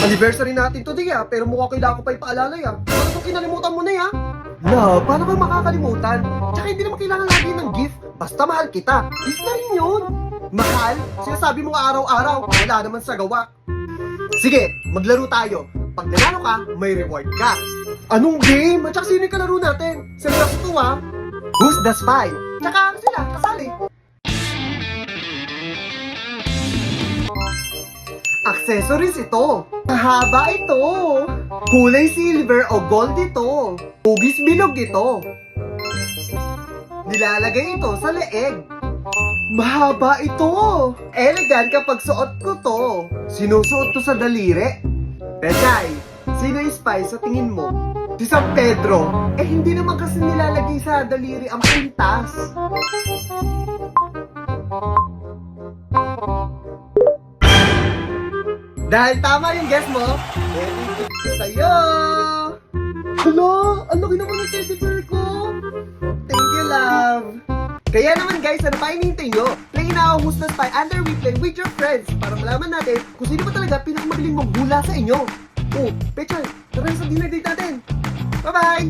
Anniversary natin today pero mukha kailangan ko pa ipaalalay Paano kung kinalimutan mo na Love, paano ba makakalimutan? Tsaka hindi naman kailangan lagi ng gift. Basta mahal kita. Gift na rin yun. Mahal? Sinasabi mo araw-araw. Wala naman sa gawa. Sige, maglaro tayo. Pag nanalo ka, may reward ka. Anong game? At saka sino yung kalaro natin? Seryoso to Who's the spy? Tsaka sila, kasali. Accessories ito. Mahaba ito. Kulay silver o gold ito. Hugis bilog ito. Nilalagay ito sa leeg. Mahaba ito. Elegant kapag suot ko to. Sinusuot to sa daliri. Bechay, sino yung spy sa tingin mo? Si San Pedro. Hindi naman kasi nilalagay sa daliri ang pintas. Dahil tama yung guess mo, sa'yo! Hala, ang laki naman ng teddy bear ko! Thank you, love! Kaya naman guys, ano pa hinihintay nyo? Play now Who's the Spy under replay with your friends para malaman natin kung sino ba talaga pinakamagaling magbula sa inyo. Pechay, tara sa dinner date natin! Bye-bye!